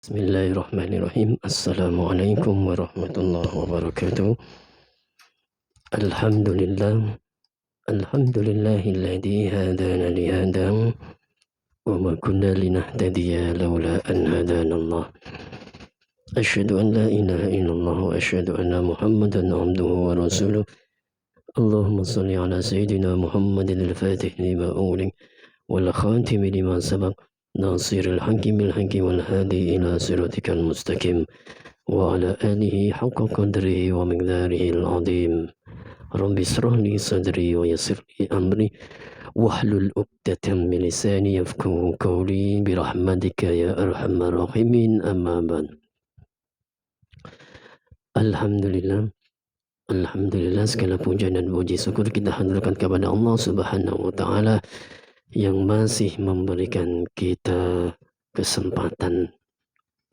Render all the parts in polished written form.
Bismillahirrahmanirrahim. Assalamualaikum warahmatullahi wabarakatuh. Alhamdulillah. Alhamdulillahilladzi hadana lihada wa ma kunna linahtadiya laula an hadanallah. Asyhadu an la ilaha illallah wa asyhadu anna Muhammadan abduhu wa rasuluh. Allahumma shalli ala sayyidina Muhammadin al-fatih lima ughliq wal khatimi lima sabaq nasiril haqqi bil haqqi wal hadi ila siratikal mustaqim. وعلى آله حق قدره ومقداره العظيم رب اشرح لي صدري ويسر لي أمري واحلل عقدة من لساني يفقهوا قولي برحمتك يا أرحم الراحمين أما بعد. Alhamdulillah segala puja dan puji syukur kita haturkan kepada Allah Subhanahu wa Ta'ala yang masih memberikan kita kesempatan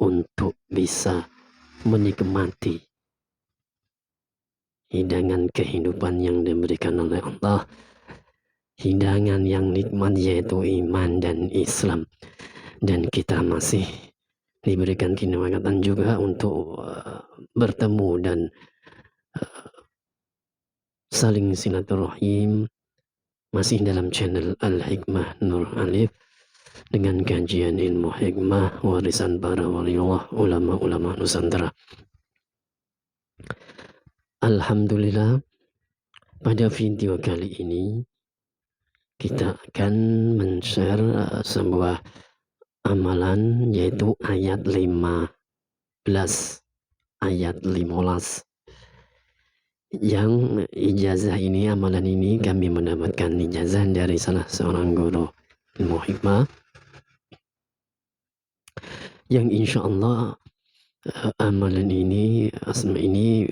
untuk bisa menikmati hidangan kehidupan yang diberikan oleh Allah, hidangan yang nikmat yaitu iman dan Islam, dan kita masih diberikan kenikmatan juga untuk bertemu dan saling silaturahim masih dalam channel Al-Hikmah Nur Alif dengan kajian ilmu hikmah warisan para waliullah ulama-ulama Nusantara. Alhamdulillah, pada video kali ini kita akan men-share sebuah amalan yaitu ayat 15 ayat 15 yang ijazah ini, amalan ini kami mendapatkan ijazah dari salah seorang guru ilmu hikmah yang insya Allah amalan ini, asma ini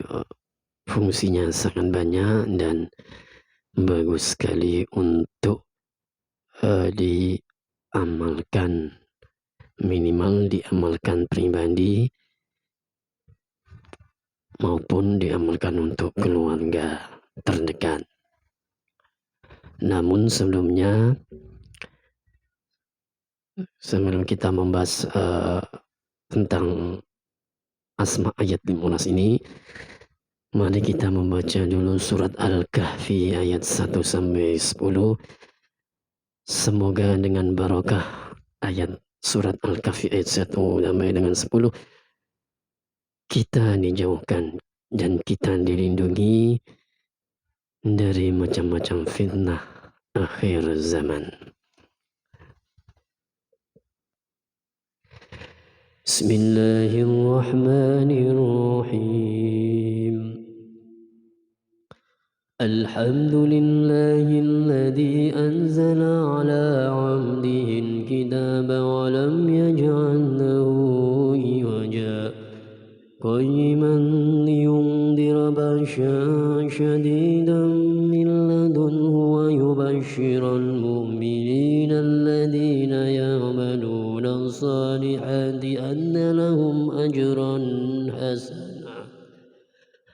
fungsinya sangat banyak dan bagus sekali untuk diamalkan, minimal diamalkan pribadi maupun diamalkan untuk keluarga terdekat. Namun sebelum kita membahas tentang asma ayat 15 ini, mari kita membaca dulu surat Al-Kahfi ayat 1-10. Semoga dengan barakah ayat surat Al-Kahfi ayat 1 sampai dengan 10 kita dijauhkan dan kita dilindungi dari macam-macam fitnah akhir zaman. Bismillahirrahmanirrahim. Alhamdulillahilladzi anzala ala 'abdihi al-kitaba wa lam yaj'al lahu iwaja qayyiman liyundira ba'san shadidan min ladunhu wa yubashshiral mu'minina alladhina ya'maluna as-salihati anna lahum ajran hasana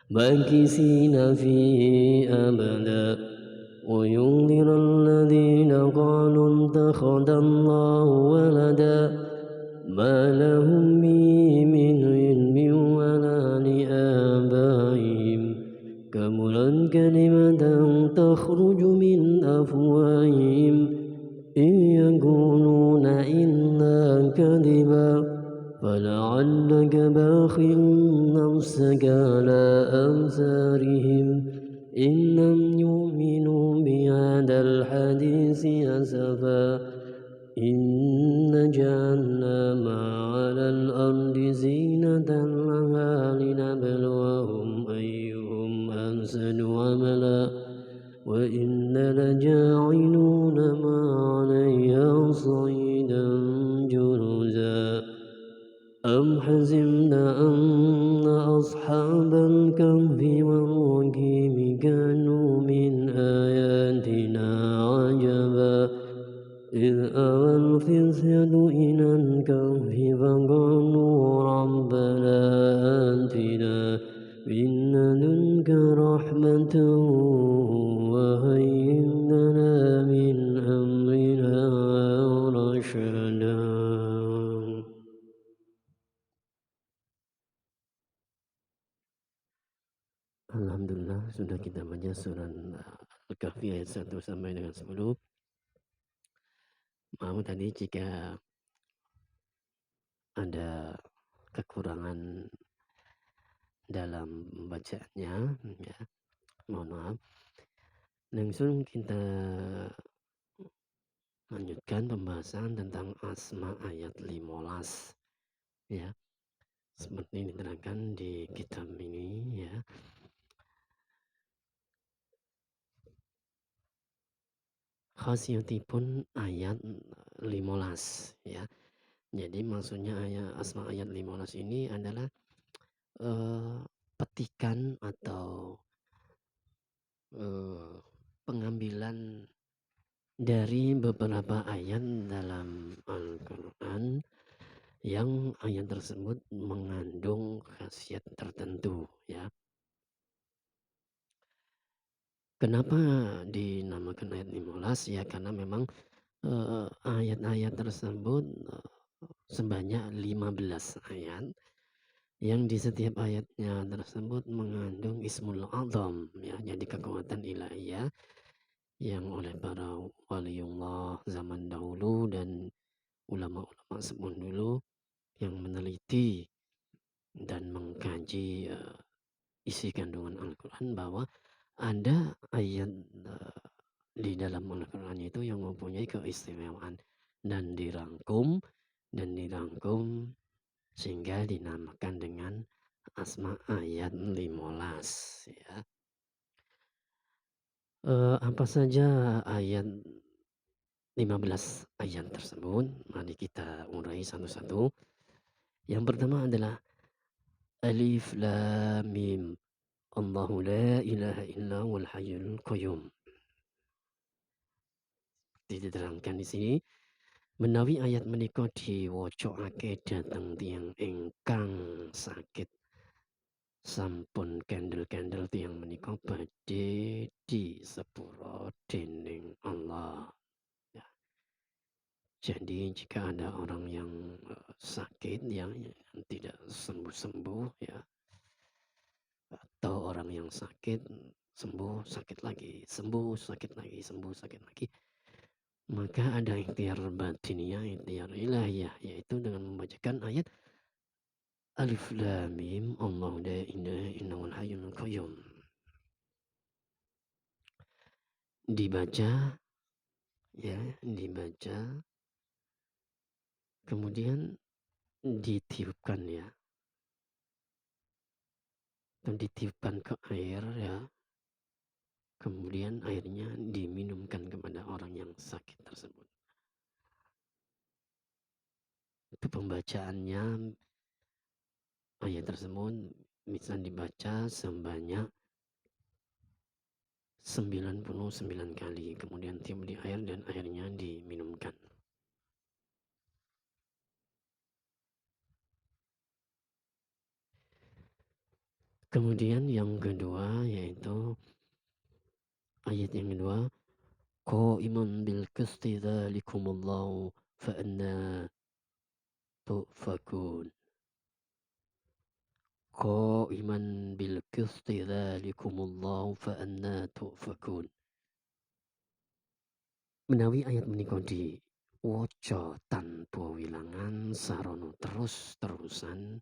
makisina fihi abada wa yundira alladhina qalu ittakhadha Allahu walada ma lahum bihi min ilmin wala li'abaihim kamulan kalimatan takhruju min afwahihim in yaquluna illa kadhiba فلعلك باخع نفسك على آثارهم إن لم يؤمنوا بهذا الحديث أسفا إن جعلنا ما على الأرض زينة لها لنبلوهم أيهم أحسن عملا وإنا لجاعلون ما عليها صعيدا جرزا أم حسبنا أن أصحاب الكهف والرقيم كانوا من آياتنا عجبا إذ أوى الفتية إلى الكهف فقالوا ربنا آتنا من لدنك رحمة وهيئ لنا من أمرنا رشدا. Alhamdulillah sudah kita baca surah Al-Kahfi ayat 1 sampai dengan 10. Maaf tadi jika ada kekurangan dalam bacaannya, ya, mohon maaf. Langsung kita lanjutkan pembahasan tentang asma ayat 15, ya. Seperti diterangkan di kitab ini, ya. Khasiyatipun ayat 15, ya. Jadi maksudnya asma ayat 15 ini adalah petikan atau pengambilan dari beberapa ayat dalam Al-Quran yang ayat tersebut mengandung khasiat tertentu, ya. Kenapa dinamakan ayat 15? Ya karena memang ayat-ayat tersebut sebanyak 15 ayat yang di setiap ayatnya tersebut mengandung Ismul A'zam, ya, jadi kekuatan ilahiyah yang oleh para waliullah zaman dahulu dan ulama-ulama sebelum dulu yang meneliti dan mengkaji isi kandungan Al-Quran bahwa ada ayat di dalam Al-Quran itu yang mempunyai keistimewaan dan dirangkum sehingga dinamakan dengan asma ayat 15, ya. Apa saja ayat 15 ayat tersebut? Mari kita urai satu-satu. Yang pertama adalah Alif Lam Mim. Allahu la ilaha illa huwal hayyul qayyum. Diterangkan di sini, menawi ayat menika diwacakake dhateng tiyang ingkang sakit sampun kendel-kendel tiyang menika badhe disepura dening Allah. Ya. Jadi jika ada orang yang sakit yang tidak sembuh-sembuh, ya, atau orang yang sakit sembuh, sakit lagi, sembuh, sakit lagi, sembuh, sakit lagi, maka ada ikhtiar batiniah, ikhtiar ilahiyah, yaitu dengan membacakan ayat Alif Lam Mim Allahu la ilaha illa huwal hayyul qayyum. Dibaca, ya, dibaca, kemudian ditiupkan, ya, dan ditiupkan ke air, ya, kemudian airnya diminumkan kepada orang yang sakit tersebut. Itu pembacaannya ayat tersebut bisa dibaca sebanyak 99 kali, kemudian tiup di air dan airnya diminumkan. Kemudian yang kedua yaitu ayat yang kedua, Qa'iman bil qisti dzalikumullahu fa anna tu'fakun. Qa'iman bil qisti dzalikumullahu fa anna tu'fakun. Menawi ayat menika diwaca tanpa wilangan sarana terus-terusan,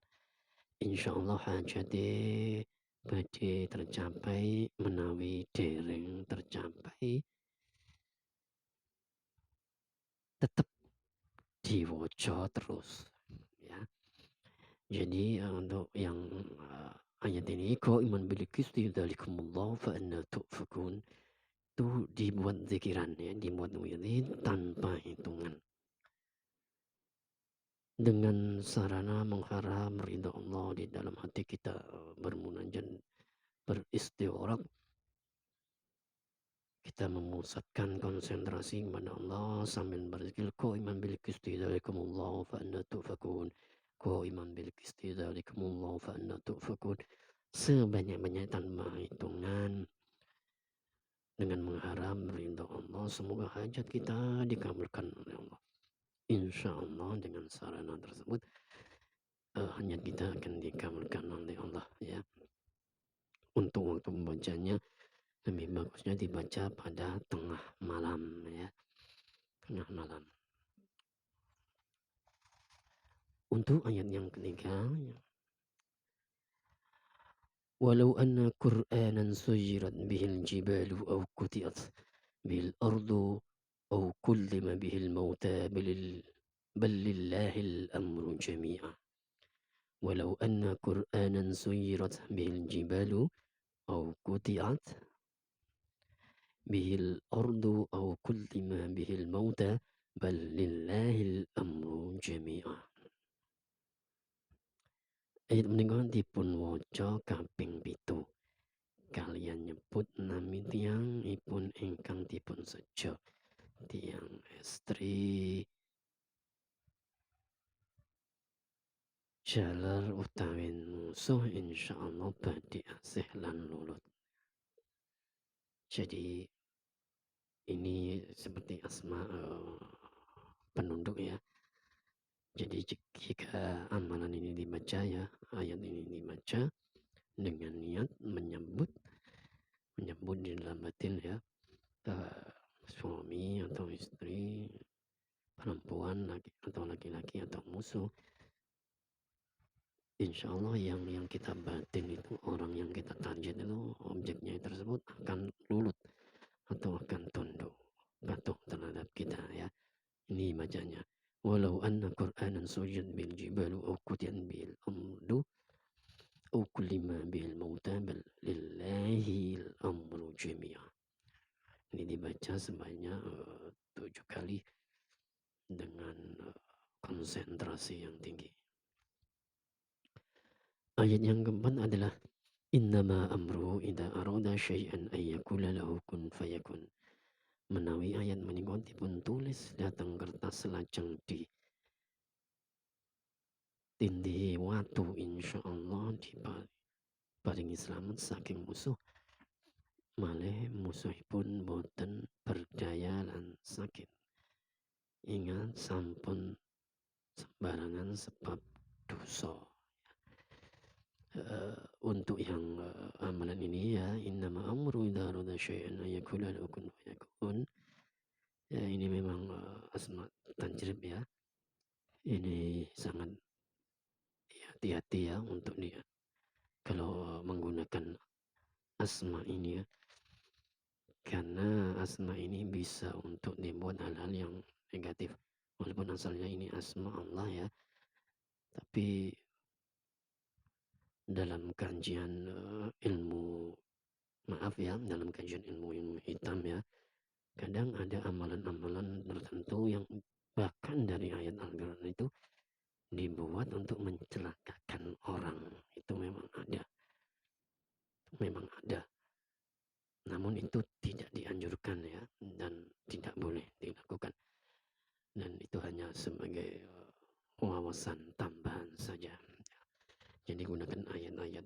insyaallah hajate badhe tercapai, menawi dereng tercapai tetap diwaca terus, ya. Jadi untuk yang ayat ini qaiman bil qisti dzalikumullahu fa anna tu'fakun, itu dibuat zikiran, ya, dibuat wirid tanpa hitungan dengan sarana mengharap ridha Allah di dalam hati kita, bermunajat, beristighraq, kita memusatkan konsentrasi kepada Allah sambil berzikir qaiman bil qisti dzalikumullahu fa anna tu'fakun, qaiman bil qisti dzalikumullahu fa anna tu'fakun, sebanyak-banyak tanpa hitungan dengan mengharap ridha Allah, semoga hajat kita dikabulkan oleh Allah. Insya Allah dengan sarana tersebut hajat kita akan dikabulkan oleh Allah, ya. untuk waktu membacanya lebih bagusnya dibaca pada tengah malam ya, tengah malam. Untuk ayat yang ketiga, walau anna Qur'anan suyirat bihil jibalu aw quti'at bihil ardu aw kullima bihil mauta bal lillahil amru jami'a. Walau anna Qur'anan suyirat bihil jibalu aw quti'at bihil ardu aw kullima bihil mauta bal lillahil amru jami'a. Ayat menika dipun waca kaping 7. Kalian nyebut nami tiang ipun ingkang dipun sejo, tiang estri jalar utawi musuh insyaallah badhe asih lan lulut. Jadi ini seperti asma penunduk ya. Jadi jika amalan ini dibaca ya, ayat ini dibaca dengan niat menyebut di dalam batin ya, suami atau istri, perempuan atau laki-laki atau musuh, insya Allah yang kita batin itu, orang yang kita target itu, objeknya tersebut akan lulut atau akan tunduk patuh terhadap kita ya. Ini bacanya. Walau anna Qur'anan sujud bil jibalu au qutiyan bil amdu au kullima bil mauta bal lillahil amru jami'a. Ini dibaca sebanyak 7 kali dengan konsentrasi yang tinggi. Ayat yang keempat adalah innama amruhu idza arada syai'an ay yaqula lahu kun fayakun. Menawi ayat menika dipun tulis datang kertas lajeng di tindih watu insyaallah diparingi slamet saking musuh, malih musuhipun boten berdaya lan sakit. Ingat sampun sembarangan sebab dosa. Untuk yang amalan ini ya, innama amru idza arada syai'an ay yaqula lahu kun fayakun. Ya, ini memang asma tajrib ya. Ini sangat hati-hati ya untuk dia kalau menggunakan asma ini ya. Karena asma ini bisa untuk dibuat hal-hal yang negatif. Walaupun asalnya ini asma Allah ya. Tapi dalam kajian ilmu, maaf ya, dalam kajian ilmu hitam ya, kadang ada amalan-amalan tertentu yang bahkan dari ayat Al-Quran itu dibuat untuk mencelakakan orang. Itu memang ada. Namun itu tidak dianjurkan ya, dan tidak boleh dilakukan. Dan itu hanya sebagai wawasan tambahan saja. Jadi gunakan ayat-ayat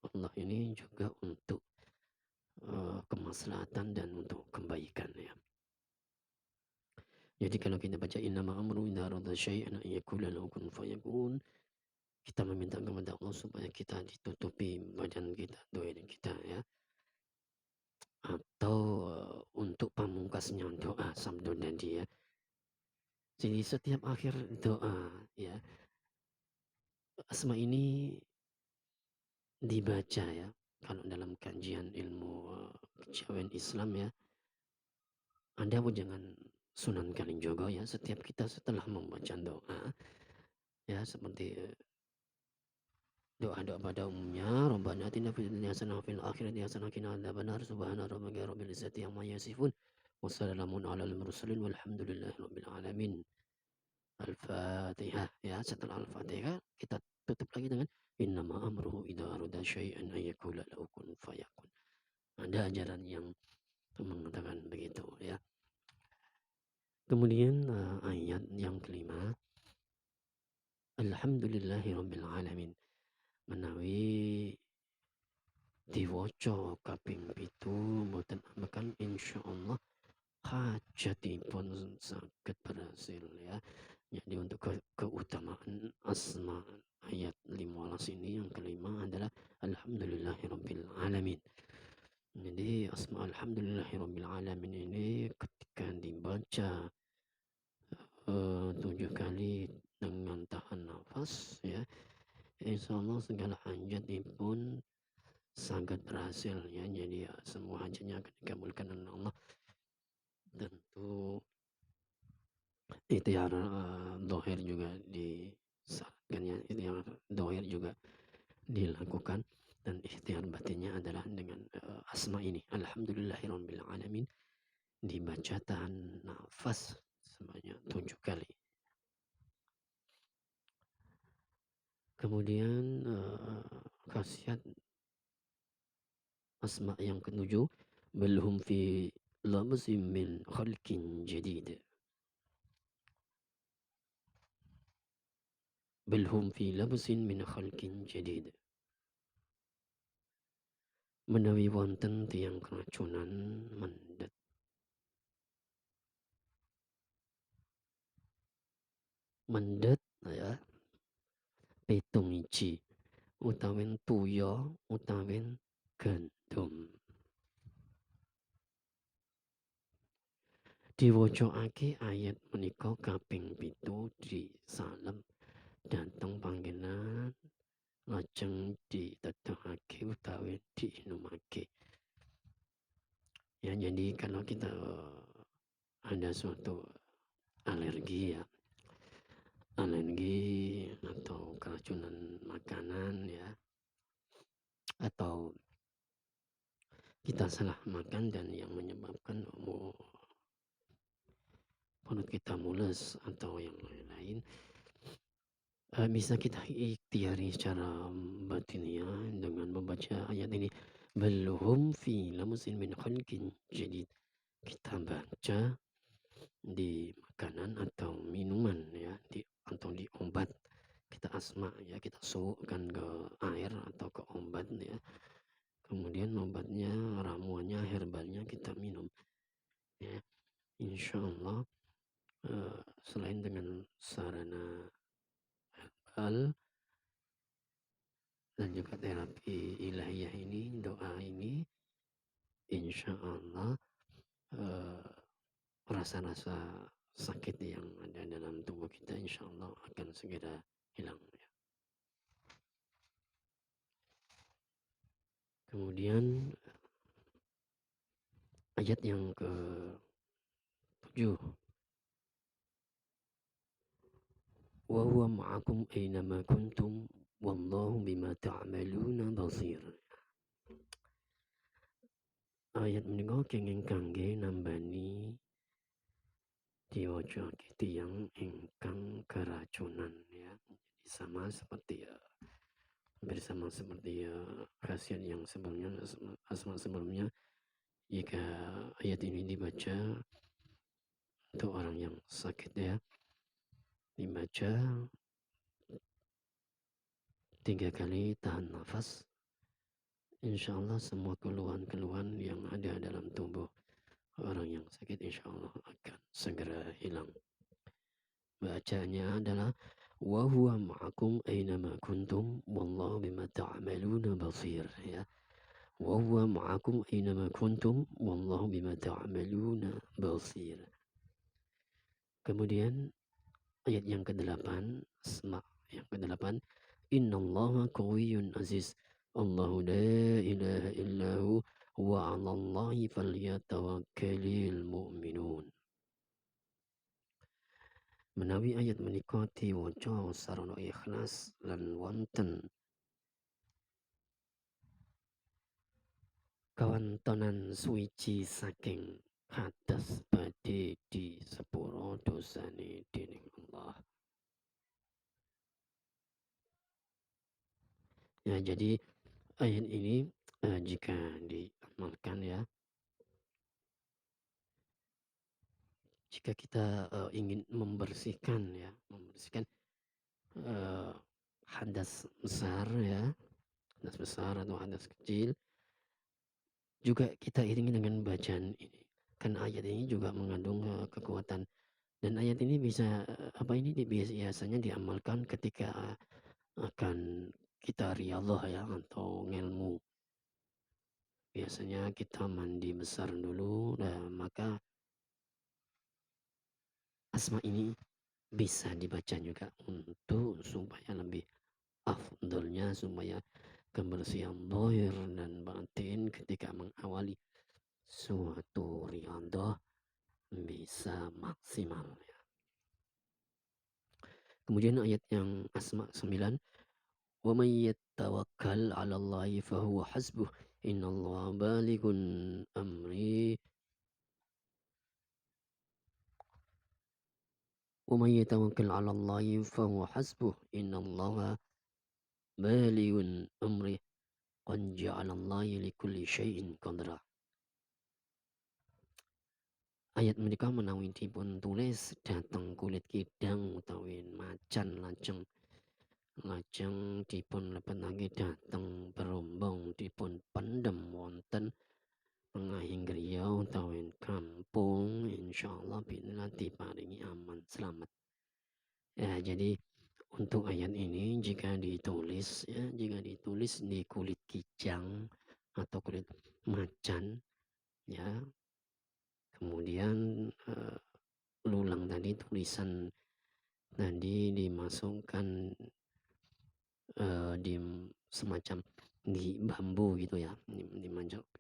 Allah ini juga untuk kemaslahatan dan untuk kebaikan ya. Jadi kalau kita baca innama amru idza arada syai'an ay yaqula lahu kun fayakun, kita meminta kepada Allah supaya kita ditutupi badan kita, doa kita ya. Atau untuk pamungkasnya doa sabda tadi ya. Jadi setiap akhir doa ya, asma ini dibaca ya. Kalau dalam kajian ilmu kejawen Islam ya, Anda pun jangan Sunan Kalijogo ya, setiap kita setelah membaca doa ya, seperti doa-doa pada umumnya, Rabbana atina fid dunya hasanah wa fil akhirati hasanah wa qina adzabannar subhana rabbika rabbil izzati amma yasifun wa salamun alal mursalin walhamdulillahi rabbil alamin. Al-Fatihah ya, setelah Al-Fatihah kita tutup lagi dengan innama amruhu idza arada syai'an ay yaqula lahu kun fayakun. Ada ajaran yang mengatakan begitu ya. Kemudian ayat yang kelima, alhamdulillahirabbil alamin, menawi diwaca kaping 7 mboten amekan insyaallah hajatipun saged berhasil ya. Jadi untuk keutamaan asma ayat 15 sini. Yang kelima adalah Alhamdulillahirabbil alamin. Jadi asma Alhamdulillahirabbil alamin ini ketika dibaca 7 kali dengan tahan nafas ya, insyaallah segala hajat pun sangat berhasil ya. Jadi ya, semua hajatnya akan dikabulkan oleh Allah. Tentu ikhtiar dohir juga disarankan ya, ikhtiar dohir juga dilakukan, dan ikhtiar batinnya adalah dengan asma ini Alhamdulillahirabbil alamin dibaca tahan nafas sebanyak 7 kali. Kemudian khasiat asma yang ketujuh, belhum fi labzim min khalqin jadid. Belhum fi labzin min khalqin jadid. Menawi wonten tiang keracunan mendet. Mendet ya, petung iji utawin tuya utawin gandum. Diwacakake ayat menika kaping 7 di salam dateng panggenan lajeng ditetuhake utawi diinumake. Ya, jadi kalau kita ada suatu alergi ya, alergi atau keracunan makanan ya, atau kita salah makan dan yang menyebabkan perut kita mules atau yang lain-lain, bisa kita ikhtiari secara batiniah dengan membaca ayat ini, belhum fi lamzin min khalqin jadid. Kita baca di makanan atau minuman ya, atau di obat, kita asma ya, kita suhukan ke air atau ke obat ya, kemudian obatnya, ramuannya, herbalnya kita minum ya, insyaallah selain dengan sarana herbal dan juga terapi ilahiyah ini, doa ini, insyaallah rasa-rasa sakit yang ada dalam tubuh kita insyaallah akan segera hilang ya. Kemudian ayat yang ke-7, wa huwa ma'akum aynama kuntum wallahu bima ta'maluna basir. Ayat menika kenging kangge nambani diwacake tiyang ingkang keracunan ya. Jadi sama seperti hampir sama seperti khasiat yang sebelumnya, asma sebelumnya. Jika ayat ini dibaca untuk orang yang sakit ya, dibaca 3 kali tahan nafas, insyaallah semua keluhan-keluhan yang ada dalam tubuh orang yang sakit insyaallah akan segera hilang. Bacanya adalah wa huwa ma'akum aynama kuntum wallahu bima ta'maluna basir ya. Wa huwa ma'akum aynama kuntum wallahu bima ta'maluna basir. Kemudian ayat yang ke-8, asma yang ke-8, innallaha qawiyyun aziz, Allahu la ilaha illahu wa 'alallahi falyatawakkalul mu'minun. Menawi ayat menika diwaca sarana ikhlas lan wonten kawontenan suwiji saking hadas badhe di sepuro dosane dening Allah. Ya, jadi ayat ini jika diamalkan ya, jika kita ingin membersihkan hadas besar ya, hadas besar atau hadas kecil, juga kita iringi dengan bacaan ini. Kan ayat ini juga mengandung kekuatan, dan ayat ini bisa biasanya diamalkan ketika akan kita riyadhah ya atau ngelmu. Biasanya kita mandi besar dulu, maka asma ini bisa dibaca juga untuk supaya lebih afdolnya, supaya kebersihan zahir dan batin ketika mengawali suatu riyadhah bisa maksimal ya. Kemudian ayat yang asma 9, wa may yatawakkal 'ala Allahi fahuwa hasbuh innallaha balighun amri wa may yatawakkal 'ala Allahi fahuwa hasbuh innallaha balighun amri qad ja'alallahi likulli syai'in qadra. Ayat mereka menawi dipun tulis dhateng kulit kidang utawi macan lajeng dipun lebetaken dhateng berombong dipun pendem wonten tengahing griya utawi kampung, insyaallah binillah diparingi aman selamat. Ya, jadi untuk ayat ini jika ditulis di kulit kijang atau kulit macan ya, kemudian lulang tadi tulisan tadi dimasukkan di semacam di bambu gitu ya,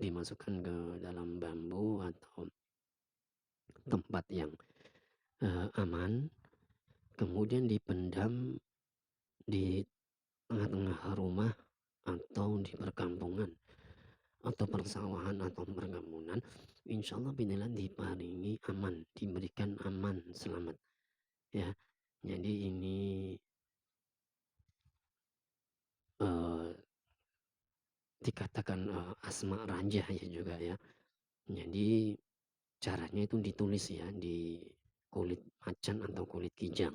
dimasukkan ke dalam bambu atau tempat yang aman, kemudian dipendam di tengah-tengah rumah atau di perkampungan atau persawahan atau perkebunan, insya Allah binillah diparingi aman, diberikan aman selamat ya. Jadi ini dikatakan asma raja ya juga ya. Jadi caranya itu ditulis ya di kulit macan atau kulit kijang.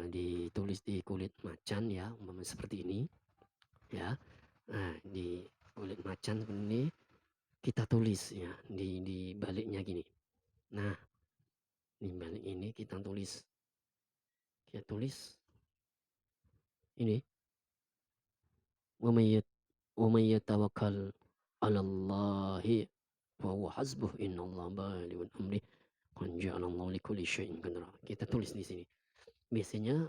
Ditulis di kulit macan ya, umpamanya seperti ini ya. Nah, di kulit macan ini kita tulis ya, di baliknya gini. Nah, di balik ini kita tulis ini, wa may yatawakkal 'ala Allahi fa huwa hasbuh innallaha balighun amri qad ja'alallahu likulli syai'in qadra. Kita tulis di sini. Biasanya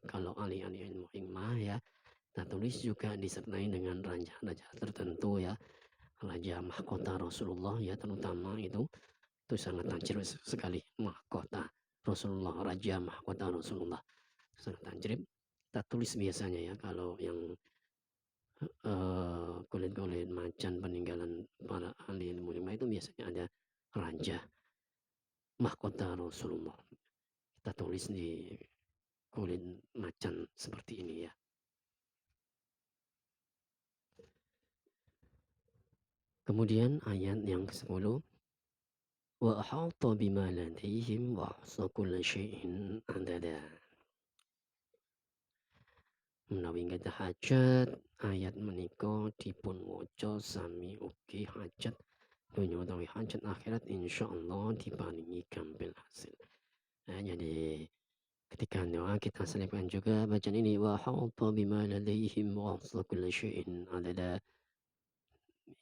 kalau ahli-ahli ilmu hikmah ya, kita tulis juga disertai dengan raja-raja tertentu ya, raja mahkota Rasulullah ya, terutama itu sangat tajrib sekali, mahkota Rasulullah, raja mahkota Rasulullah sangat tajrib. Kita tulis biasanya ya, kalau yang kulit-kulit macan peninggalan para ahli ilmu hikmah itu biasanya ada raja mahkota Rasulullah. Kita tulis di kulit macan seperti ini ya. Kemudian ayat yang ke-10, wa ahata bima ladaihim wa ahsa kulla syai'in adada. Menawi gadhah hajat ayat menika dipun waca sami ugi hajat dunya utawi hajat akhirat, insyaallah diparingi gampil hasil. Nah, jadi ketika doa kita selipkan juga bacaan ini, wa ahata bima ladaihim wa ahsa kulla syai'in adada.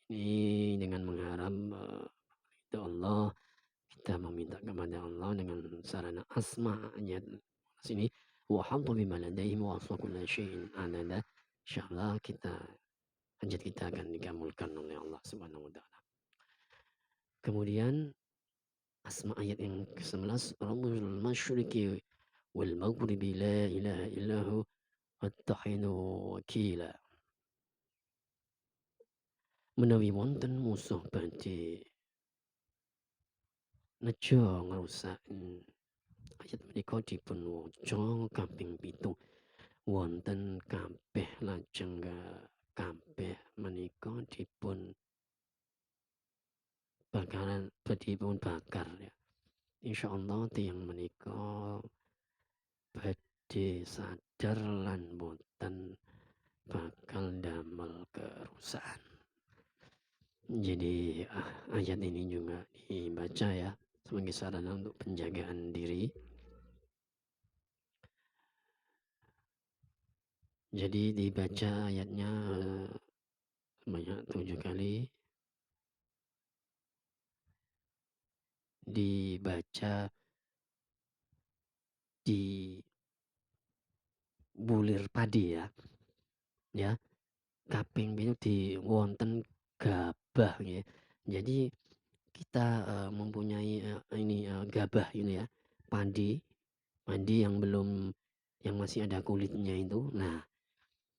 Ini dengan mengharap itu Allah, kita meminta kepada Allah dengan sarana asma'nya sini, wa ahata bima ladaihim wa ahsa kulla syai'in adada. Insyaallah hajat kita akan dikabulkan oleh Allah Subhanahu wa taala. Kemudian asma ayat yang ke-11, Rabbul masyriqi wal maghribi la ilaha illahu wattakhidhu wakila. Menawi wonten musuh badhe nejo ngrusak ayat menika dipun waca kaping 7 wonten kabeh, lajeng kabeh menika dipun bakar ya. Insyaallah tiyang menika badhe sadar lan boten bakal damel kerusakan. Jadi ayat ini juga dibaca ya sebagai sarana untuk penjagaan diri. Jadi dibaca ayatnya sebanyak 7 kali, dibaca di bulir padi ya kaping itu di wonten gabah ya. Jadi kita mempunyai ini gabah ini ya, padi yang masih ada kulitnya itu. Nah,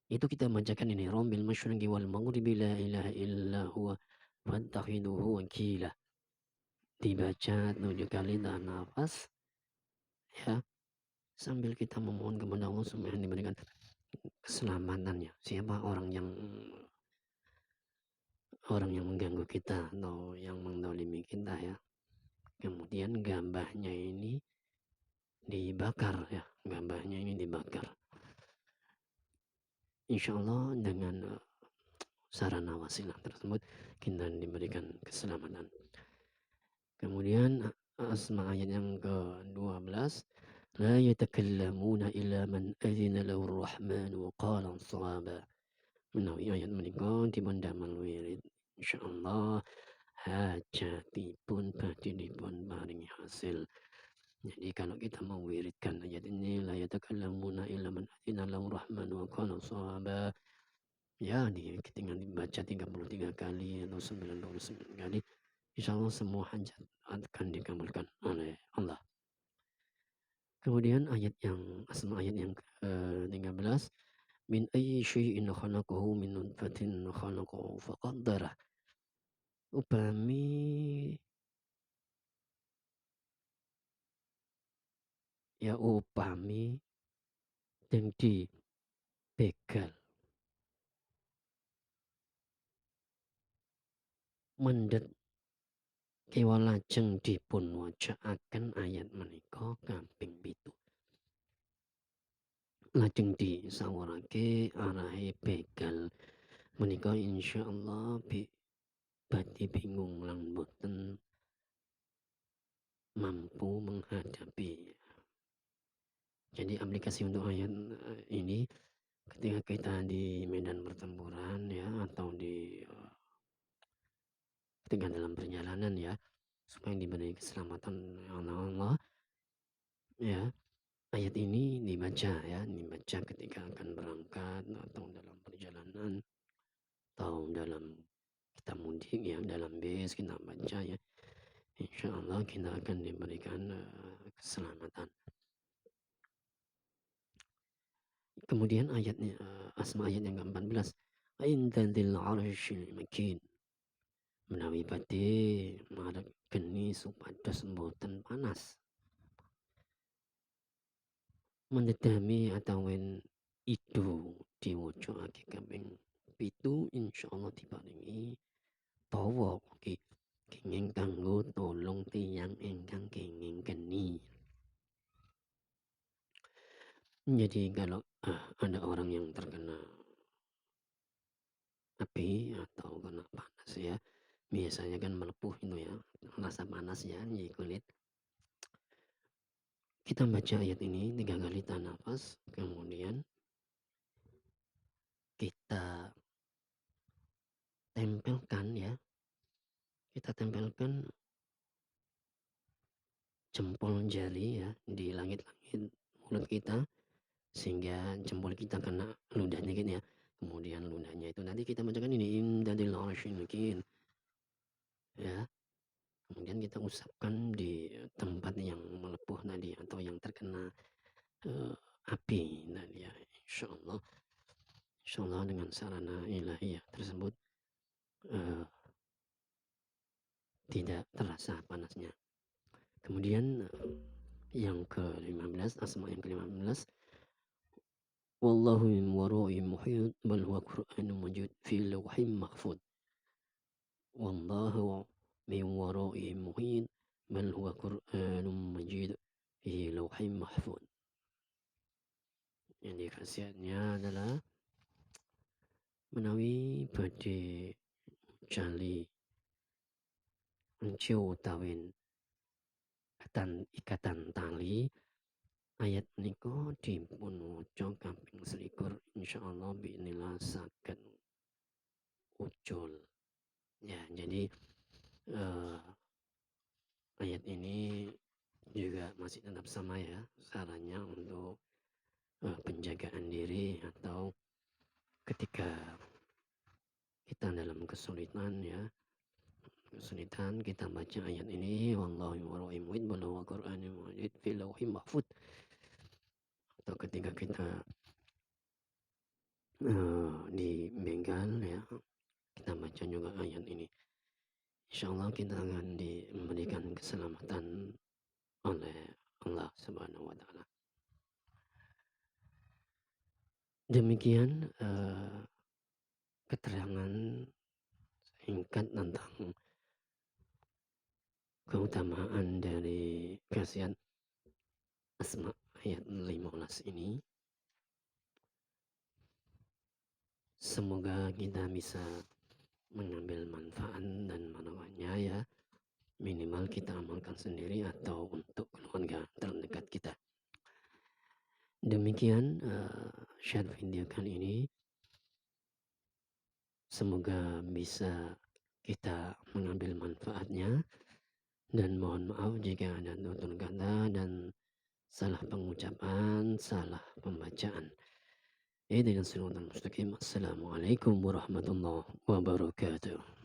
itu kita bacakan ini rombil masyriqi wal maghribi la ilaha illa huwa fattakhiduhu wakila. Dibaca 7 kali tahan nafas ya, sambil kita memohon kepada Allah supaya diberikan keselamatannya. Siapa orang yang mengganggu kita atau yang mendolimi kita ya. Kemudian gambahnya ini dibakar ya, gambahnya ini dibakar. Insya Allah dengan sarana wasilah tersebut kita diberikan keselamatan. Kemudian asma ayat yang ke-12, la yatakallamuna illa man adzina lahu ar-rahman wa qala shawaba. Menawi ayat menika dipun damel wirid, insyaallah hajatipun badinipun paringi hasil. Jadi kalau kita mewiridkan ayat ini la yatakallamuna illa man adzina lahu ar-rahman wa qala shawaba, ya dengan dibaca 33 kali atau 99 kali, insya Allah semua hajat akan dikabulkan oleh Allah. Kemudian asma ayat yang ke-13, min ayyi syai'in khalaqahu min nutfatin khalaqahu faqaddara. Upami yang dibegal mendet kewa lajeng dipun wajakaken ayat menika kaping 7. Lajeng disawurake arahe begal menika insyaallah badhe bingung lan boten mampu menghadapi. Jadi aplikasi untuk ayat ini ketika kita di medan pertempuran ya, atau ketika dalam perjalanan ya, supaya diberi keselamatan oleh Allah ya, ayat ini dibaca ketika akan berangkat atau dalam perjalanan atau dalam kita mudik ya, dalam bis kita baca ya, insya Allah kita akan diberikan keselamatan. Kemudian asma ayat yang ke-14, indadzil arsyil makin. Menawi badhe marang geni supados mboten panas. Mendedami atawen itu diwacakake kaping 7, insyaallah diparingi tawa kenging kanggo tolong tiyang ingkang kenging geni. Jadi kalau ada orang yang terkena api atau kena panas ya, biasanya kan melepuh itu ya, rasa panas ya di kulit. Kita baca ayat ini 3 kali tahan nafas, kemudian kita tempelkan jempol jari ya di langit-langit mulut kita, sehingga jempol kita kena ludahnya gitu ya. Kemudian ludahnya itu nanti kita bacakan ini indadil arsyil makin ya. Kemudian kita usapkan di tempat yang melepuh tadi atau yang terkena api tadi ya. Insyaallah dengan sarana ilahiyah tersebut tidak terasa panasnya. Kemudian yang ke-15, asma yang ke-15, wallahu min waraihim muhit bal huwa qur'anun majid fi lawhin mahfuz. Wallahu min waraihim muhit bal huwa qur'anun majid fi lawhin mahfuz. Jadi khasiatnya adalah menawi badhe jali encio tawin ikatan tali, ayat menika dipun waca kaping 21 insyaallah biidznillah saged ucul. Ya, jadi, eee, ayat ini juga masih tetap sama ya, sarannya untuk, penjagaan diri atau ketika kita dalam kesulitan kita baca ayat ini, wallahu muwaffiq wa Qur'anil majid fil lauhim mahfuz. Atau ketika kita, di bengkel ya, kita baca juga ayat ini. Insyaallah kita akan diberikan keselamatan oleh Allah Subhanahu wa taala. Demikian, keterangan singkat tentang keutamaan dari khasiat Asma ayat 15 ini. Semoga kita bisa mengambil manfaat dan manfaatnya ya. Minimal kita amalkan sendiri atau untuk keluarga terdekat kita. Demikian, share video kali ini. Semoga bisa kita mengambil manfaatnya, dan mohon maaf jika ada tutur kata dan salah pengucapan, salah pembacaan. Ihdinas siratal mustaqim. Assalamualaikum warahmatullahi wabarakatuh.